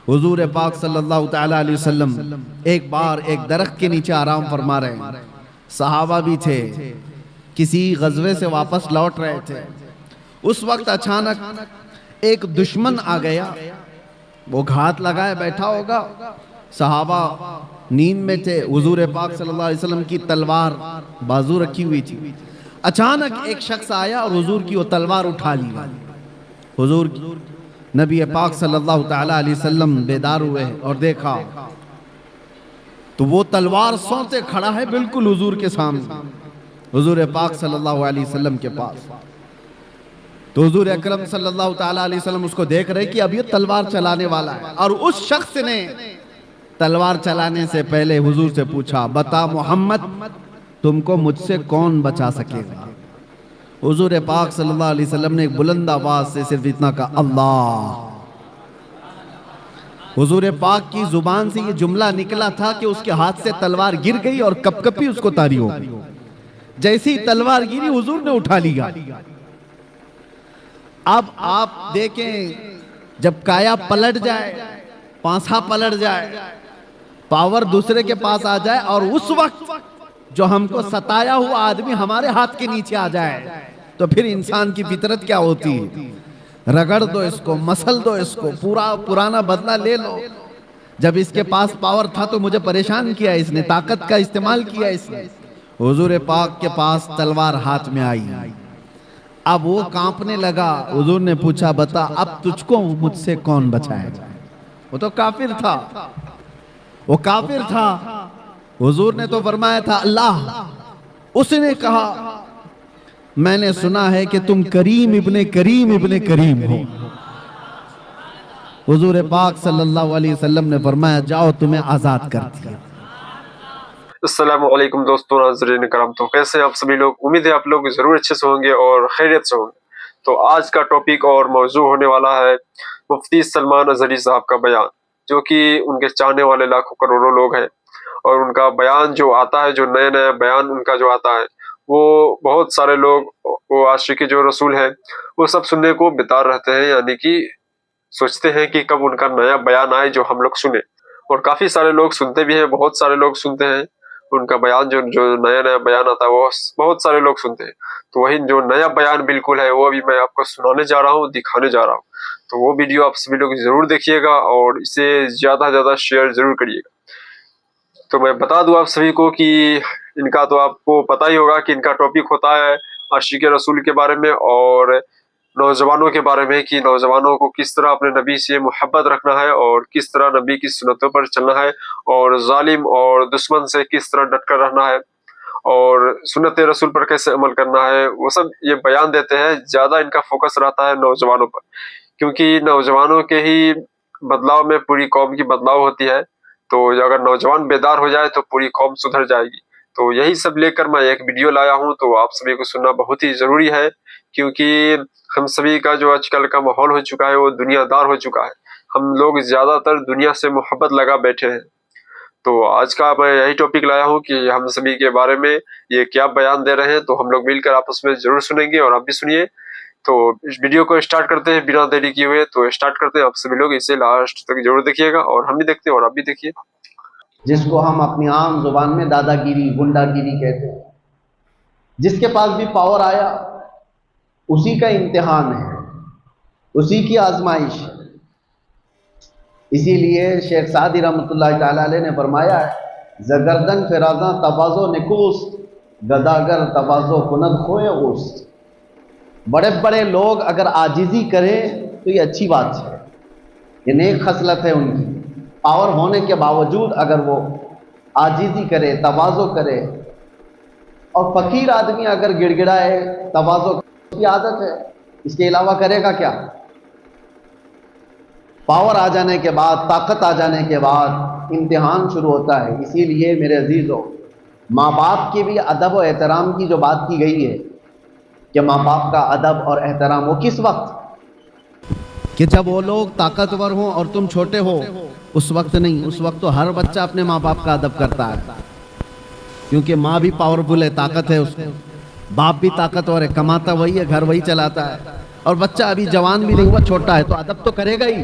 حضور پاک صلی اللہ تعالیٰ علیہ وسلم ایک بار ایک درخت کے نیچے آرام فرما رہے ہیں، صحابہ بھی تھے، کسی غزوے سے واپس لوٹ رہے تھے۔ اس وقت اچانک ایک دشمن آ گیا، وہ گھات لگائے بیٹھا ہوگا، صحابہ نیند میں تھے، حضور پاک صلی اللہ علیہ وسلم کی تلوار بازو رکھی ہوئی تھی، اچانک ایک شخص آیا اور حضور کی وہ تلوار اٹھا لی۔ حضور نبی پاک صلی اللہ تعالیٰ علیہ وسلم بیدار ہوئے اور دیکھا تو وہ تلوار سونتے کھڑا ہے بالکل حضور کے سامنے، حضور پاک صلی اللہ علیہ وسلم کے پاس۔ تو حضور اکرم صلی اللہ تعالیٰ علیہ وسلم اس کو دیکھ رہے کہ اب یہ تلوار چلانے والا ہے، اور اس شخص نے تلوار چلانے سے پہلے حضور سے پوچھا، بتا محمد تم کو مجھ سے کون بچا سکے گا؟ حضور پاک صلی اللہ علیہ وسلم نے ایک بلند آواز سے صرف اتنا کہا، اللہ۔ حضور پاک کی زبان سے یہ جملہ نکلا تھا کہ اس کے ہاتھ سے تلوار گر گئی اور کپ کپی اس کو طاری ہو گئی۔ جیسی تلوار گری حضور نے اٹھا لیا۔ اب آپ دیکھیں جب کایا پلٹ جائے، پانسا پلٹ جائے، پاور دوسرے کے پاس آ جائے، اور اس وقت جو ہم کو ستایا ہوا آدمی ہمارے ہاتھ کے نیچے آ جائے تو پھر انسان کی فطرت کیا ہوتی ہے؟ رگڑ دو اس کو، مسل دو اس کو، پرانا بدلہ لے لو۔ جب اس کے پاس پاور تھا تو مجھے پریشان کیا اس نے، طاقت کا استعمال کیا اس نے۔ حضور پاک کے پاس تلوار ہاتھ میں آئی، اب وہ کانپنے لگا۔ حضور نے پوچھا، بتا اب تجھ کو مجھ سے کون بچائے گا؟ وہ تو کافر تھا، وہ کافر تھا۔ حضور نے تو فرمایا تھا اللہ۔ اس نے کہا، میں نے سنا ہے کہ تم کریم ابن کریم ابن کریم ہو۔ حضور پاک صلی اللہ علیہ وسلم نے فرمایا، جاؤ تمہیں آزاد کر دیا۔ السلام علیکم دوستو، ناظرین کرام، تو کیسے ہیں آپ سبھی لوگ؟ امید ہے آپ لوگ ضرور اچھے سے ہوں گے اور خیریت سے ہوں گے۔ تو آج کا ٹاپک اور موضوع ہونے والا ہے مفتی سلمان اظہری صاحب کا بیان، جو کہ ان کے چاہنے والے لاکھوں کروڑوں لوگ ہیں، اور ان کا بیان جو آتا ہے، جو نیا نیا بیان ان کا جو آتا ہے، وہ بہت سارے لوگ، وہ عاشق جو رسول ہیں، وہ سب سننے کو بیدار رہتے ہیں، یعنی کہ سوچتے ہیں کہ کب ان کا نیا بیان آئے جو ہم لوگ سنیں۔ اور کافی سارے لوگ سنتے بھی ہیں، بہت سارے لوگ سنتے ہیں ان کا بیان، جو نیا نیا بیان آتا ہے وہ بہت سارے لوگ سنتے ہیں۔ تو وہی جو نیا بیان بالکل ہے وہ ابھی میں آپ کو سنانے جا رہا ہوں، دکھانے جا رہا ہوں۔ تو وہ ویڈیو آپ سبھی لوگ ضرور دیکھیے گا اور اسے زیادہ سے زیادہ شیئر ضرور کریے گا۔ تو میں بتا دوں آپ سبھی کو کہ ان کا تو آپ کو پتہ ہی ہوگا کہ ان کا ٹاپک ہوتا ہے عاشق رسول کے بارے میں اور نوجوانوں کے بارے میں، کہ نوجوانوں کو کس طرح اپنے نبی سے محبت رکھنا ہے اور کس طرح نبی کی سنتوں پر چلنا ہے، اور ظالم اور دشمن سے کس طرح ڈٹ کر رہنا ہے، اور سنت رسول پر کیسے عمل کرنا ہے، وہ سب یہ بیان دیتے ہیں۔ زیادہ ان کا فوکس رہتا ہے نوجوانوں پر، کیونکہ نوجوانوں کے ہی بدلاؤ میں پوری قوم کی بدلاؤ ہوتی ہے۔ تو اگر نوجوان بیدار ہو جائے تو پوری قوم سدھر جائے گی۔ تو یہی سب لے کر میں ایک ویڈیو لایا ہوں، تو آپ سبھی کو سننا بہت ہی ضروری ہے، کیونکہ ہم سبھی کا جو آج کل کا ماحول ہو چکا ہے وہ دنیا دار ہو چکا ہے۔ ہم لوگ زیادہ تر دنیا سے محبت لگا بیٹھے ہیں۔ تو آج کا میں یہی ٹاپک لایا ہوں کہ ہم سبھی کے بارے میں یہ کیا بیان دے رہے ہیں، تو ہم لوگ مل کر آپس میں ضرور سنیں گے، اور آپ بھی سنیے۔ تو اس ویڈیو کو اسٹارٹ کرتے ہیں بنا دیری کیے ہوئے، تو اسٹارٹ کرتے ہیں۔ آپ سبھی لوگ اسے لاسٹ تک ضرور دیکھیے گا، اور ہم بھی دیکھتے ہیں اور آپ بھی دیکھیے۔ جس کو ہم اپنی عام زبان میں دادا گیری، گنڈا گیری کہتے ہیں، جس کے پاس بھی پاور آیا اسی کا امتحان ہے، اسی کی آزمائش ہے۔ اسی لیے شیخ سعدی رحمۃ اللہ تعالی علیہ نے فرمایا ہے، زگردن فرازاں تبازو نکوست، گداگر تبازو کند خوئے اوست۔ بڑے بڑے لوگ اگر عاجزی کریں تو یہ اچھی بات ہے، یہ نیک خصلت ہے ان کی۔ پاور ہونے کے باوجود اگر وہ عاجزی کرے، تواضع کرے، اور فقیر آدمی اگر گڑ گڑائے، تواضع کی عادت ہے، اس کے علاوہ کرے گا کیا؟ پاور آ جانے کے بعد، طاقت آ جانے کے بعد امتحان شروع ہوتا ہے۔ اسی لیے میرے عزیزو، ماں باپ کے بھی ادب و احترام کی جو بات کی گئی ہے کہ ماں باپ کا ادب اور احترام، وہ کس وقت؟ کہ جب وہ لوگ طاقتور ہوں اور تم چھوٹے ہو، اس وقت نہیں۔ اس وقت تو ہر بچہ اپنے ماں باپ کا ادب کرتا ہے، کیونکہ ماں بھی پاورفل ہے، طاقت ہے اس کو، باپ بھی طاقتور ہے، کماتا وہی ہے، گھر وہی چلاتا ہے، اور بچہ ابھی جوان بھی نہیں ہوا، چھوٹا ہے، تو ادب تو کرے گا ہی۔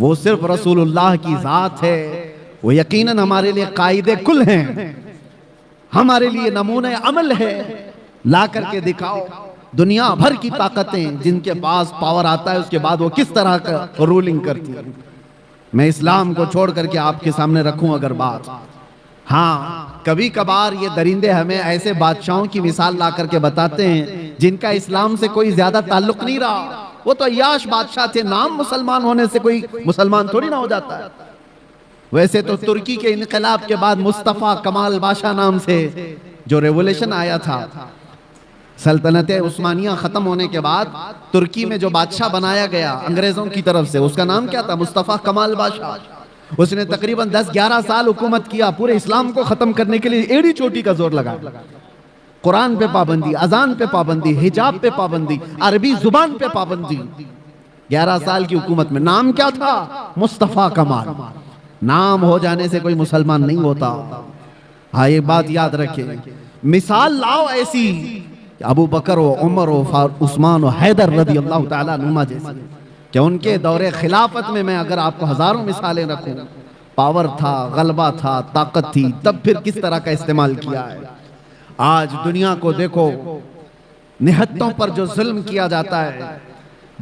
وہ صرف رسول اللہ کی ذات ہے، وہ یقیناً ہمارے لیے قائد کل ہیں، ہمارے لیے نمونہ عمل ہے۔ لا کر کے دکھاؤ دنیا بھر کی طاقتیں جن کے پاس پاور آتا ہے اس کے بعد وہ کس طرح کا رولنگ کرتی ہے۔ میں اسلام کو چھوڑ کر کے آپ کے سامنے رکھوں اگر بات، ہاں کبھی کبھار یہ درندے ہمیں ایسے بادشاہوں کی مثال لا کر کے بتاتے ہیں جن کا اسلام سے کوئی زیادہ تعلق نہیں رہا، وہ تو عیاش بادشاہ تھے، نام مسلمان ہونے سے کوئی مسلمان تھوڑی نہ ہو جاتا ہے۔ ویسے تو ترکی کے انقلاب کے بعد مصطفیٰ کمال بادشاہ نام سے جو ریولیشن آیا تھا، سلطنت عثمانیہ ختم ہونے کے بعد ترکی میں جو بادشاہ بنایا گیا انگریزوں کی طرف سے، اس کا نام کیا تھا؟ مصطفیٰ کمال بادشاہ۔ اس نے تقریباً 10-11 سال حکومت کیا، پورے اسلام کو ختم کرنے کے لیے ایڑی چوٹی کا زور لگا۔ قرآن پہ پابندی، اذان پہ پابندی، حجاب پہ پابندی، عربی زبان پہ پابندی، 11 سال کی حکومت میں۔ نام کیا تھا؟ مصطفیٰ کمال۔ نام ہو جانے سے کوئی مسلمان نہیں ہوتا، ہاں یہ بات یاد رکھے۔ مثال لاؤ ایسی ابو بکر و عمر و عثمان و حیدر رضی اللہ تعالیٰ عنہما جیسی، کہ ان کے دور خلافت میں اگر آپ کو ہزاروں مثالیں رکھوں، پاور تھا، غلبہ تھا، طاقت تھی، تب پھر کس طرح کا استعمال کیا ہے۔ آج دنیا کو دیکھو، نہتوں پر جو ظلم کیا جاتا ہے،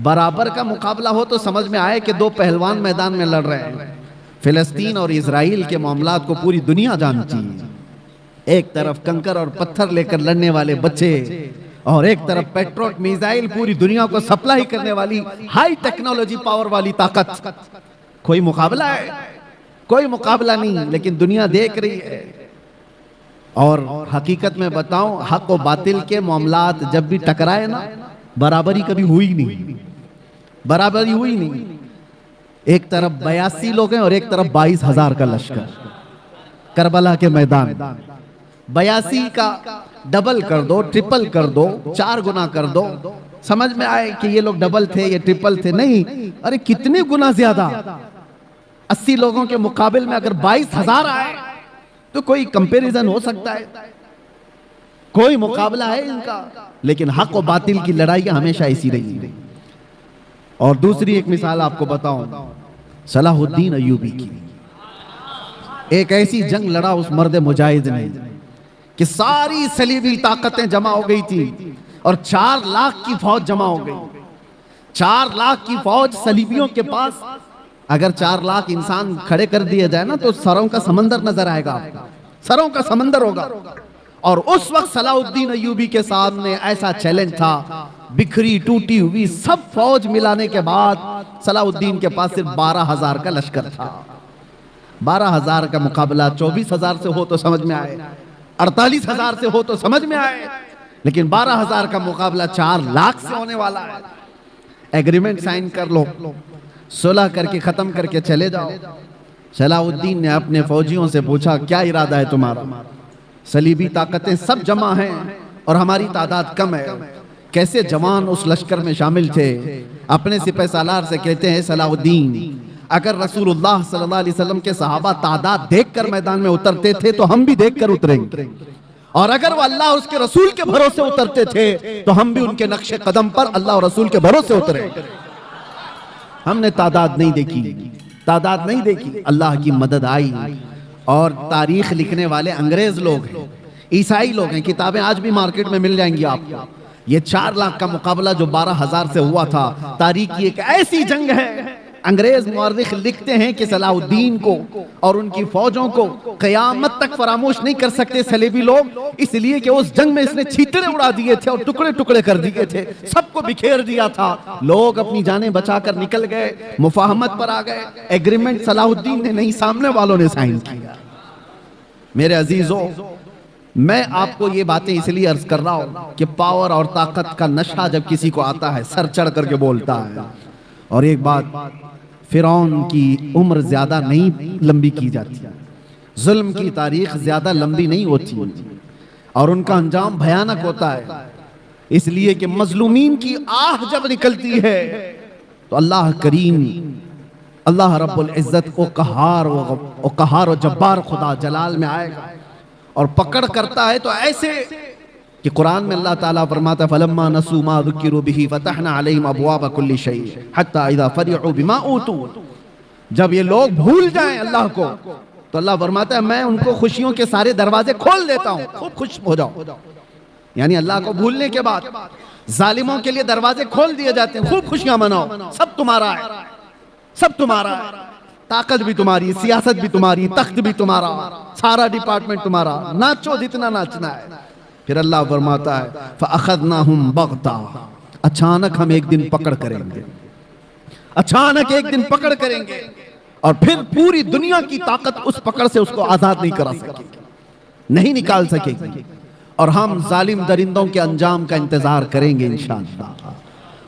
برابر کا مقابلہ ہو تو سمجھ میں آئے کہ دو پہلوان میدان میں لڑ رہے ہیں۔ فلسطین اور اسرائیل کے معاملات کو پوری دنیا جانتی ہے، ایک طرف کنکر اور پتھر لے کر لڑنے والے بچے اور ایک طرف پیٹروٹ میزائل پوری دنیا کو سپلائی کرنے والی ہائی ٹیکنالوجی پاور والی طاقت۔ کوئی مقابلہ ہے؟ کوئی مقابلہ نہیں، لیکن دنیا دیکھ رہی ہے۔ اور حقیقت میں بتاؤں، حق و باطل کے معاملات جب بھی ٹکرائے نا، برابری کبھی ہوئی نہیں، برابری ہوئی نہیں۔ ایک طرف 82 لوگ ہیں اور ایک طرف 22,000 کا لشکر کربلا کے میدان۔ 82 کا ڈبل کر دو، ٹرپل کر دو، 4 گنا کر دو، سمجھ میں آئے کہ یہ لوگ ڈبل تھے یہ ٹرپل تھے؟ نہیں، ارے کتنے گنا زیادہ۔ 80 لوگوں کے مقابل میں اگر 22,000 آئے تو کوئی کمپیریزن ہو سکتا ہے؟ کوئی مقابلہ ہے ان کا؟ لیکن حق و باطل کی لڑائی ہمیشہ ایسی رہی ہے۔ اور دوسری ایک مثال آپ کو بتاؤں، صلاح الدین ایوبی کی۔ ایک ایسی جنگ لڑا اس مرد مجاہد نے کہ ساری صلیبی طاقتیں جمع ہو گئی تھی اور 4 لاکھ کی فوج جمع ہو گئی۔ 4 لاکھ کی فوج صلیبیوں کے پاس، اگر 4 لاکھ انسان کھڑے کر دیا جائے نا تو سروں کا سمندر نظر آئے گا، سروں کا سمندر ہوگا۔ اور اس وقت صلاح الدین ایوبی کے سامنے ایسا چیلنج تھا، بکھری ٹوٹی ہوئی سب فوج ملانے کے بعد صلاح الدین کے پاس صرف 12,000 کا لشکر تھا۔ 12,000 کا مقابلہ 24,000 سے ہو تو سمجھ میں آئے، 48,000 سے ہو تو سمجھ میں آئے، لیکن 12,000 کا مقابلہ 4 لاکھ سے ہونے والا ہے۔ ایگریمنٹ سائن کر لو، صلح کر کے ختم کر کے چلے جاؤ۔ صلاح الدین نے اپنے فوجیوں سے پوچھا کیا ارادہ ہے تمہارا؟ صلیبی طاقتیں سب جمع ہیں اور ہماری تعداد کم ہے۔ کیسے جوان اس لشکر میں شامل تھے، اپنے سپہ سالار سے کہتے ہیں صلاح الدین اگر رسول اللہ صلی اللہ علیہ وسلم کے صحابہ تعداد دیکھ کر میدان میں اترتے تھے تو ہم بھی دیکھ کر اتریں گے، اور اگر وہ اللہ اور اس کے رسول کے بھروسے اترتے تھے تو ہم بھی ان کے نقش قدم پر اللہ اور رسول کے بھروسے اتریں۔ ہم نے تعداد نہیں دیکھی، تعداد نہیں دیکھی، اللہ کی مدد آئی۔ اور تاریخ لکھنے والے انگریز لوگ ہیں، عیسائی لوگ ہیں، کتابیں آج بھی مارکیٹ میں مل جائیں گی آپ کو۔ یہ 4 لاکھ کا مقابلہ جو 12,000 سے ہوا تھا، تاریخ کی ایک ایسی جنگ ہے، انگریز مورخ لکھتے ہیں کہ صلاح الدین کو اور ان کی فوجوں کو قیامت تک فراموش نہیں کر سکتے صلیبی لوگ، اس لیے کہ اس جنگ میں اس نے چھیترے اڑا دیے تھے اور ٹکڑے ٹکڑے کر دیے تھے، سب کو بکھیر دیا تھا۔ لوگ اپنی جانیں بچا کر نکل گئے، مفاہمت پر آ گئے، ایگریمنٹ صلاح الدین نے نہیں، سامنے والوں نے سائن کیا۔ میرے عزیزوں، میں آپ کو یہ باتیں اس لیے عرض کر رہا ہوں کہ پاور اور طاقت کا نشہ جب کسی کو آتا ہے سر چڑھ کر کے بولتا ہے۔ اور ایک بات، فرعون کی عمر زیادہ نہیں لمبی کی جاتی، ظلم کی تاریخ زیادہ لمبی نہیں ہوتی، اور ان کا انجام بھیانک ہوتا ہے، اس لیے کہ مظلومین کی آہ جب نکلتی ہے تو اللہ کریم، اللہ رب العزت کو قہار و جبار خدا جلال میں آئے گا اور پکڑ کرتا ہے تو ایسے کہ قرآن میں اللہ تعالیٰ فرماتا ہے فَلَمَّا نَسُوا مَا ذُكِّرُوا بِهِ فَتَحْنَا عَلَيْهِمْ أَبْوَابَ كُلِّ شَيْءٍ حَتَّى إِذَا فَرِحُوا بِمَا أُوتُوا جب یہ لوگ بھول جائیں اللہ کو تو اللہ فرماتا ہے میں ان کو خوشیوں کے سارے دروازے کھول دیتا ہوں، خوب خوش ہو جاؤ۔ یعنی اللہ کو بھولنے کے بعد ظالموں کے لیے دروازے کھول دیے جاتے ہیں، خوب خوشیاں مناؤ، سب تمہارا ہے، سب تمہارا ہے، طاقت بھی تمہاری، سیاست بھی تمہاری، تخت بھی تمہارا، سارا ڈپارٹمنٹ تمہارا، ناچو جتنا ناچنا ہے۔ پھر اللہ فرماتا ہے فَأَخَذْنَاهُمْ بَغْتَةً، اچانک ہم ایک دن پکڑ کریں گے، اچانک ایک دن پکڑ کریں گے، اور پھر پوری دنیا کی طاقت اس پکڑ سے اس کو آزاد نہیں کرا سکے گی، نہیں نکال سکے گی، اور ہم ظالم درندوں کے انجام کا انتظار کریں گے انشاءاللہ۔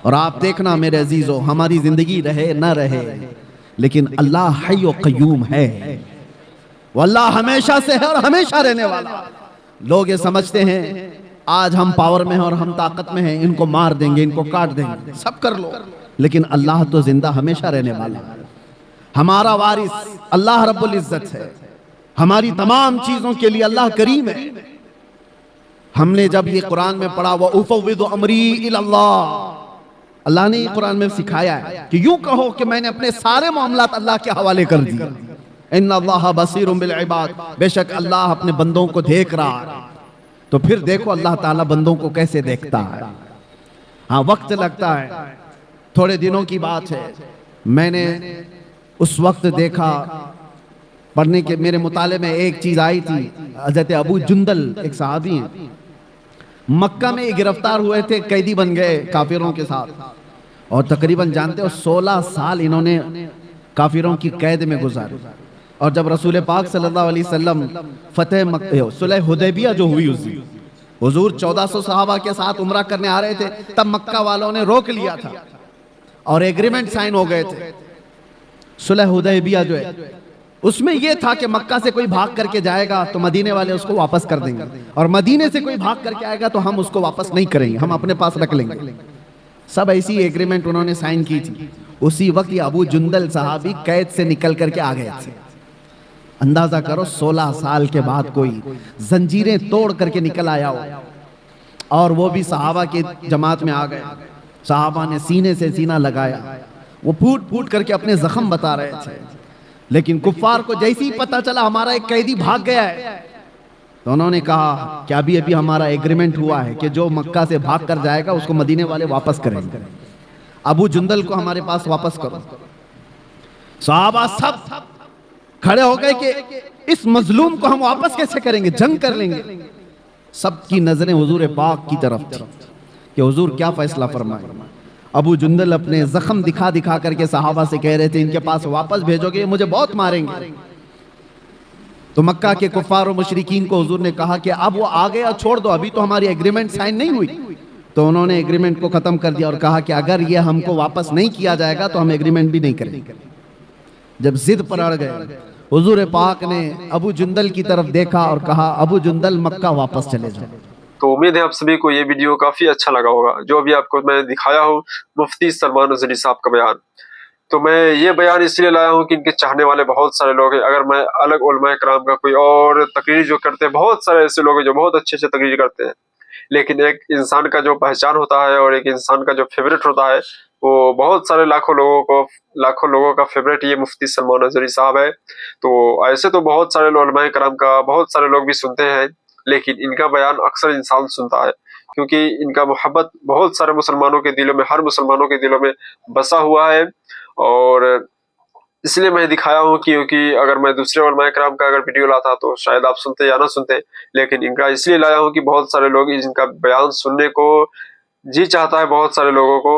اور آپ دیکھنا میرے عزیزو، ہماری زندگی رہے نہ رہے لیکن اللہ حی و قیوم ہے، وہ اللہ ہمیشہ سے ہے اور ہمیشہ رہنے والا۔ لوگ یہ سمجھتے ہیں آج ہم پاور میں ہیں اور ہم طاقت میں ہیں، ان کو مار دیں گے، ان کو کاٹ دیں گے، سب کر لو، لیکن اللہ تو زندہ ہمیشہ رہنے والا ہے۔ ہمارا وارث اللہ رب العزت ہے، ہماری تمام چیزوں کے لیے اللہ کریم ہے۔ ہم نے جب یہ قرآن میں پڑھا وَأُفَوِّضُ أَمْرِي إِلَى اللَّهِ، اللہ نے یہ قرآن میں سکھایا ہے کہ یوں کہو کہ میں نے اپنے سارے معاملات اللہ کے حوالے کر دیے۔ اِنَّ اللَّهَ بَصِيرٌ بِالْعِبَادِ، بے شک اللہ اپنے بندوں کو دیکھ رہا ہے۔ تو پھر دیکھو اللہ تعالیٰ بندوں کو کیسے دیکھتا ہے۔ ہاں وقت لگتا ہے، تھوڑے دنوں کی بات ہے، میں نے اس وقت دیکھا پڑھنے کے میرے مطالعے میں ایک چیز آئی تھی، حضرت ابو جندل ایک صحابی ہیں، مکہ میں گرفتار ہوئے تھے، قیدی بن گئے کافروں کے ساتھ، اور تقریباً جانتے ہو 16 سال انہوں نے کافروں کی قید میں گزارے۔ اور جب رسول پاک صلی اللہ علیہ وسلم صلح حدیبیہ جو ہوئی اس دن، حضور 1400 صحابہ کے ساتھ عمرہ کرنے آ رہے تھے، تب مکہ والوں نے روک لیا تھا اور ایگریمنٹ سائن ہو گئے تھے۔ صلح حدیبیہ جو ہے اس میں یہ تھا کہ مکہ سے کوئی بھاگ کر کے جائے گا تو مدینے والے اس کو واپس کر دیں گے، اور مدینے سے کوئی بھاگ کر کے آئے گا تو ہم اس کو واپس نہیں کریں گے، ہم اپنے پاس رکھ لیں گے۔ سب ایسی ایگریمنٹ انہوں نے سائن کی تھی۔ اسی وقت یہ ابو جندل صحابی قید سے نکل کر کے آ گئے تھے۔ اندازہ کرو 16 سال کے بعد کوئی زنجیریں توڑ کر کے نکل آیا ہو، اور وہ بھی صحابہ کی جماعت میں آ گئے۔ صحابہ نے سینے سے سینہ لگایا، وہ پھوٹ پھوٹ کر کے اپنے زخم بتا رہے تھے، لیکن کفار کو جیسے ہی پتا چلا ہمارا ایک قیدی بھاگ گیا ہے تو انہوں نے کہا کہ ابھی ہمارا ایگریمنٹ ہوا ہے کہ جو مکہ سے بھاگ کر جائے گا اس کو مدینے والے واپس کریں گے، ابو جندل کو ہمارے پاس واپس کرو۔ صحابہ سب کھڑے ہو گئے کہ اس مظلوم کو ہم واپس کیسے کریں گے، جنگ کر لیں گے۔ سب کی نظریں حضور پاک کی طرف تھی کہ حضور کیا فیصلہ فرمائیں۔ ابو جندل اپنے زخم دکھا دکھا کر کے صحابہ سے کہہ رہے تھے ان کے پاس واپس بھیجو گے یہ مجھے بہت ماریں گے۔ تو مکہ کے کفار و مشرکین کو حضور نے کہا کہ اب وہ آگے چھوڑ دو، ابھی تو ہماری ایگریمنٹ سائن نہیں ہوئی۔ تو انہوں نے ایگریمنٹ کو ختم کر دیا اور کہا کہ اگر یہ ہم کو واپس نہیں کیا جائے گا تو ہم ایگریمنٹ بھی نہیں کریں گے۔ جب ضد پر اڑ گئے حضور پاک نے ابو جندل کی طرف دیکھا اور کہا ابو جندل مکہ واپس چلے جاؤ۔ تو امید ہے آپ سبھی کو یہ ویڈیو کافی اچھا لگا ہوگا، جو ابھی آپ کو میں دکھایا ہوں مفتی سلمان نظری صاحب کا بیان۔ تو میں یہ بیان اس لیے لایا ہوں کہ ان کے چاہنے والے بہت سارے لوگ ہیں۔ اگر میں الگ علماء کرام کا کوئی اور تقریر جو کرتے ہیں، بہت سارے ایسے لوگ ہیں جو بہت اچھے تقریر کرتے ہیں، لیکن ایک انسان کا جو پہچان ہوتا ہے اور ایک انسان کا جو فیوریٹ ہوتا ہے وہ بہت سارے لاکھوں لوگوں کا فیوریٹ یہ مفتی سلمان نظری صاحب ہے۔ تو ایسے تو بہت سارے علماء کرام کا بہت سارے لوگ بھی سنتے ہیں، لیکن ان کا بیان اکثر انسان سنتا ہے کیونکہ ان کا محبت بہت سارے مسلمانوں کے دلوں میں، ہر مسلمانوں کے دلوں میں بسا ہوا ہے۔ اور اس لیے میں دکھایا ہوں کیونکہ اگر میں دوسرے علماء کرام کا اگر ویڈیو لاتا تو شاید آپ سنتے یا نہ سنتے، لیکن ان کا اس لیے لایا ہوں کہ بہت سارے لوگ ان کا بیان سننے کو جی چاہتا ہے بہت سارے لوگوں کو،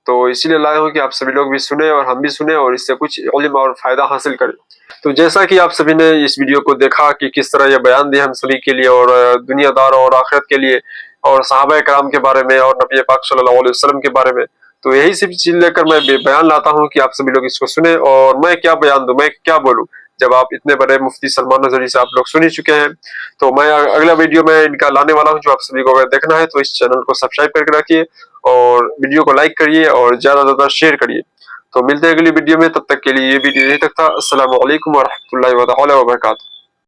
تو اس لیے لایا ہوں کہ آپ سبھی لوگ بھی سنیں اور ہم بھی سنیں اور اس سے کچھ علم اور فائدہ حاصل کریں۔ تو جیسا کہ آپ سبھی نے اس ویڈیو کو دیکھا کہ کس طرح یہ بیان دیا ہم سبھی کے لیے اور دنیا دار اور آخرت کے لیے اور صحابہ کرام کے بارے میں اور نبی پاک صلی اللہ علیہ وسلم کے بارے میں، تو یہی سب چیز لے کر میں بیان لاتا ہوں کہ آپ سبھی لوگ اس کو سنیں۔ اور میں کیا بیان دوں، میں کیا بولوں جب آپ اتنے بڑے مفتی سلمان نظری سے آپ لوگ سن ہی چکے ہیں۔ تو میں اگلا ویڈیو میں ان کا لانے والا ہوں جو آپ سبھی کو اگر دیکھنا ہے تو اس چینل کو سبسکرائب کر کے رکھیے اور ویڈیو کو لائک کریے اور زیادہ سے زیادہ شیئر کریے۔ تو ملتے ہیں اگلی ویڈیو میں، تب تک کے لیے یہ ویڈیو یہیں تک تھا۔ السلام علیکم ورحمۃ اللہ تعالی وبرکاتہ۔